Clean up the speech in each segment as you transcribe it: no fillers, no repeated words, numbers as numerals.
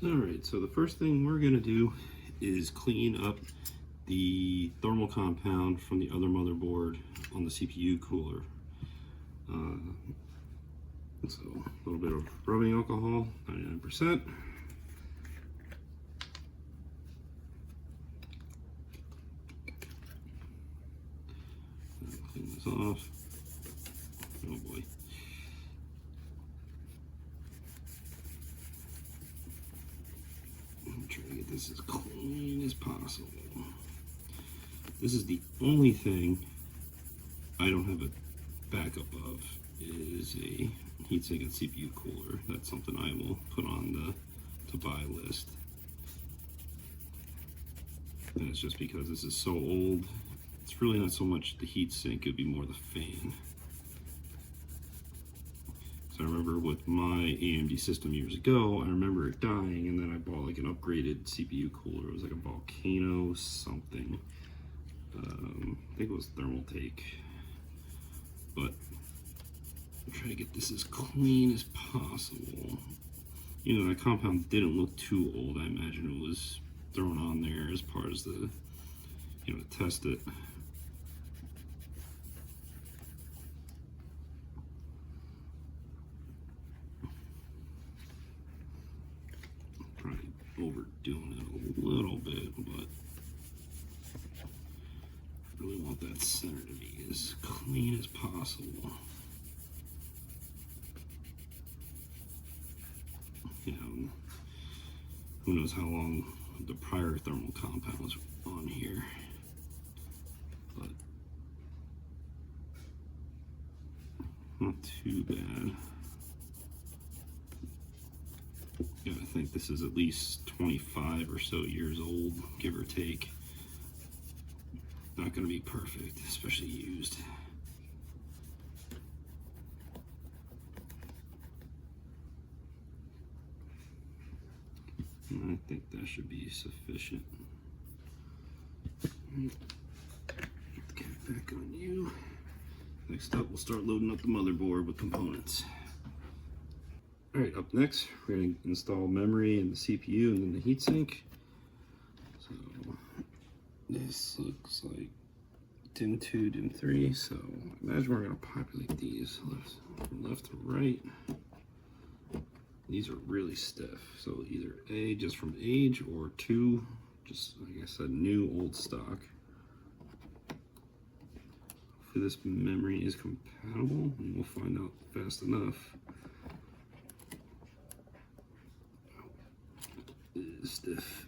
Alright, so the first thing we're going to do is clean up the thermal compound from the other motherboard on the CPU cooler. So a little bit of rubbing alcohol, 99%. Clean this off. Oh boy. I'm trying to get this as clean as possible. This is the only thing I don't have a backup of, is a heatsink and CPU cooler. That's something I will put on the to buy list. And it's just because this is so old. It's really not so much the heatsink, it'd be more the fan. So I remember with my AMD system years ago, I remember it dying, and then I bought like an upgraded CPU cooler. It was like a Volcano something. I think it was Thermaltake. But I'm trying to get this as clean as possible. You know, that compound didn't look too old. I imagine it was thrown on there as part of the, you know, to test it. Probably overdoing it a little bit, but I really want that center to be as clean as possible. You know, who knows how long the prior thermal compound was on here, but not too bad. Yeah, I think this is at least 25 or so years old, give or take. Not going to be perfect, especially used. I think that should be sufficient. Get it back on you. Next up, we'll start loading up the motherboard with components. Alright, up next, we're going to install memory and the CPU and then the heatsink. So, this looks like DIMM 2, DIMM 3, so I imagine we're going to populate these from left to right. These are really stiff, so either A, just from age, or 2, just like I said, new old stock. Hopefully this memory is compatible, and we'll find out fast enough. It is stiff.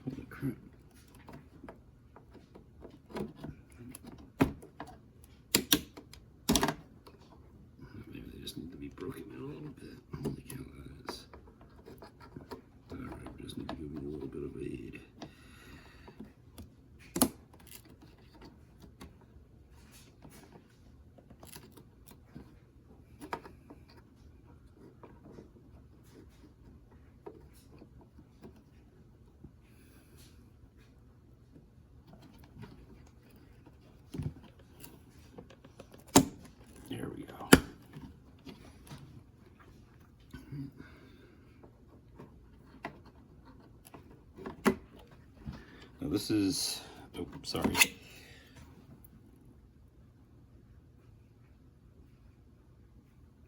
Holy crap. Maybe they just need to be broken out a little bit. Holy cow, that is. Alright, we just need to give them a little bit of aid. There we go. Now this is, oh, sorry.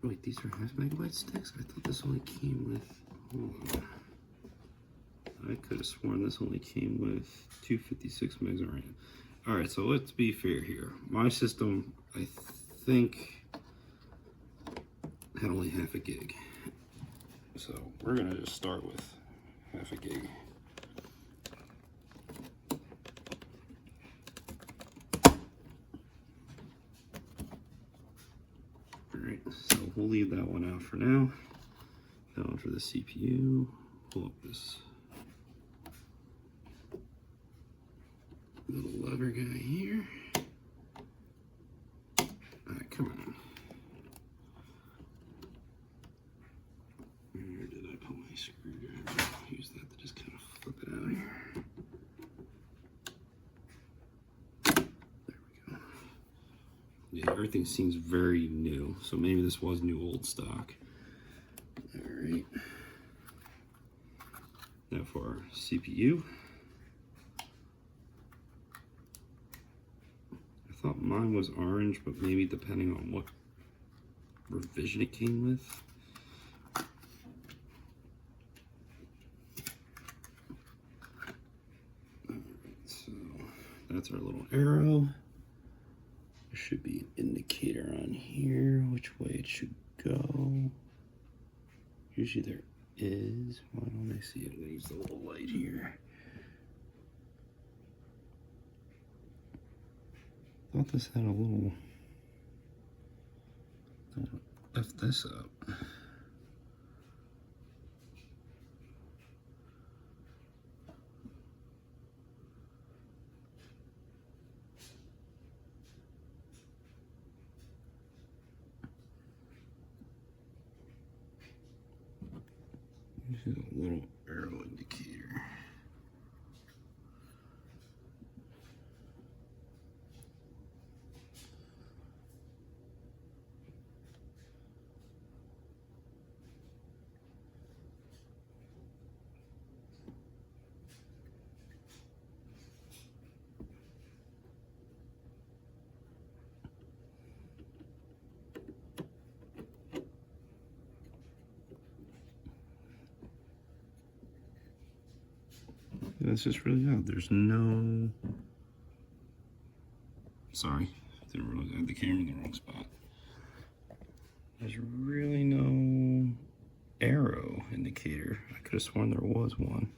Wait, these are half megabyte sticks? I thought this only came with, hold on. I could have sworn this only came with 256 megs of RAM. Alright, so let's be fair here. My system, I think, had only half a gig. So we're gonna just start with half a gig. Alright, so we'll leave that one out for now. Now for the CPU, pull up this little lever guy here. Alright, come on. Where did I put my screwdriver? Use that to just kind of flip it out here. There we go. Yeah, everything seems very new. So maybe this was new old stock. All right. Now for our CPU. I thought mine was orange, but maybe depending on what revision it came with. Alright, so that's our little arrow. There should be an indicator on here which way it should go. Usually there is. Why don't I see it? I'm gonna use the little light here. I thought this had a little. Lift this up. This is a little arrow indicator. That's just really odd. There's no. Sorry, didn't realize I had the camera in the wrong spot. There's really no arrow indicator. I could have sworn there was one.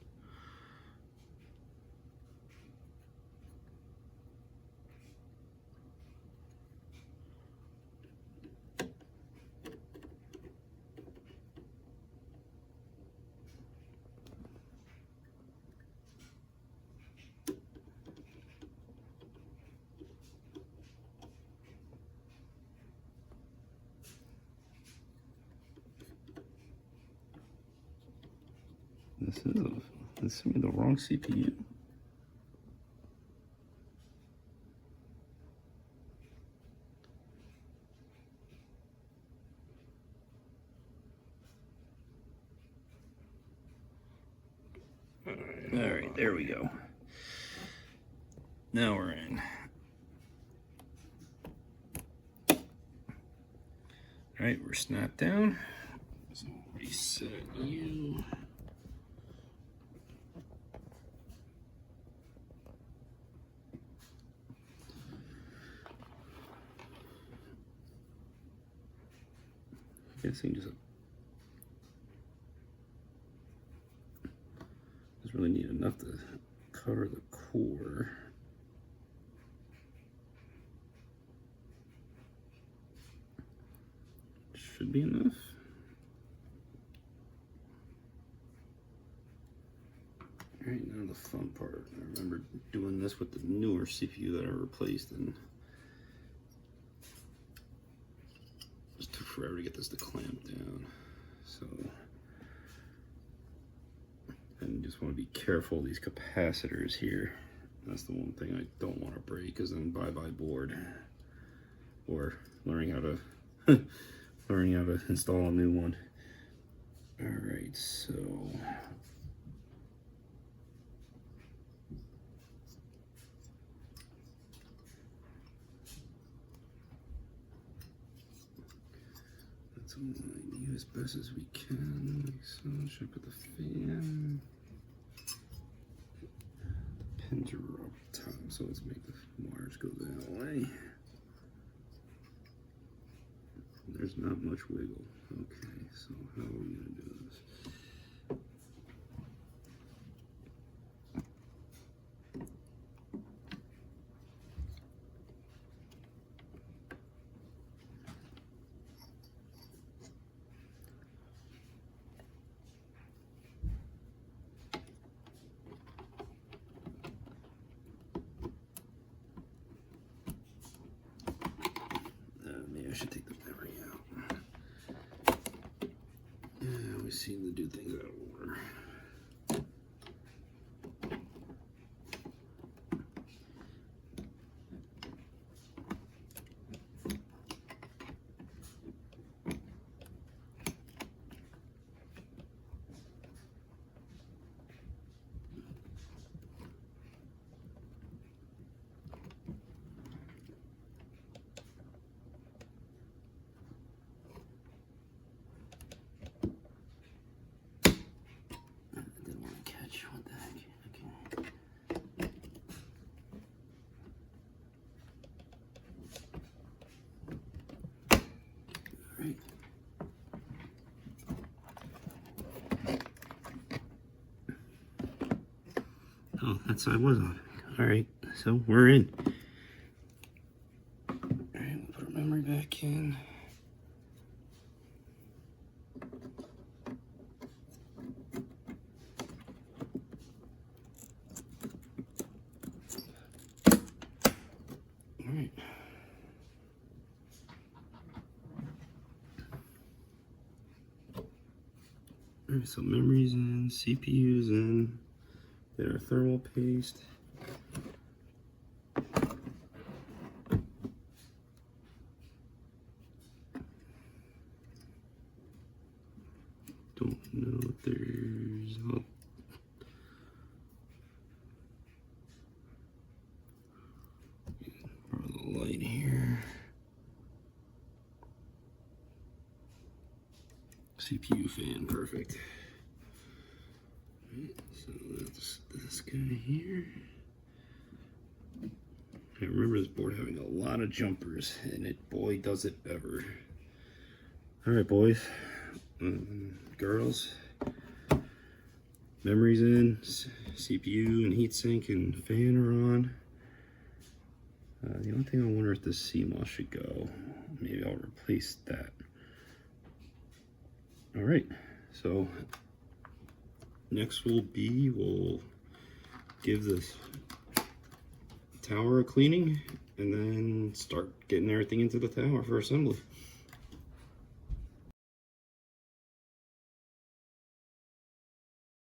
This is the wrong CPU. All right, there we go. Now we're in. All right, we're snapped down. So reset you. Guessing just really need enough to cover the core. Should be enough. All right, now the fun part. I remember doing this with the newer CPU that I replaced, and it just took forever to get this to clamp down. So, and just want to be careful of these capacitors here. That's the one thing I don't want to break, because then bye-bye board. Or learning how to install a new one. All right, so let's align you as best as we can, like so. Should I put the fan? The pins are up top, so let's make the wires go that way. There's not much wiggle. Okay, so how are we gonna do this? Maybe I should take the memory out. Yeah, we seem to do things out of order. right. Oh, that side was on. All right, so we're in. All right, we'll put our memory back in. All right. All right, so memory's in, CPU's in. Get our thermal paste. Don't know if there's borrow the light here. CPU fan, perfect. Right, so that's this guy here. I remember this board having a lot of jumpers, and it, boy, does it ever. All right, boys, girls, memory's in, CPU and heatsink and fan are on. The only thing I wonder if this CMOS should go. Maybe I'll replace that. All right, so next will be, we'll give this tower a cleaning and then start getting everything into the tower for assembly.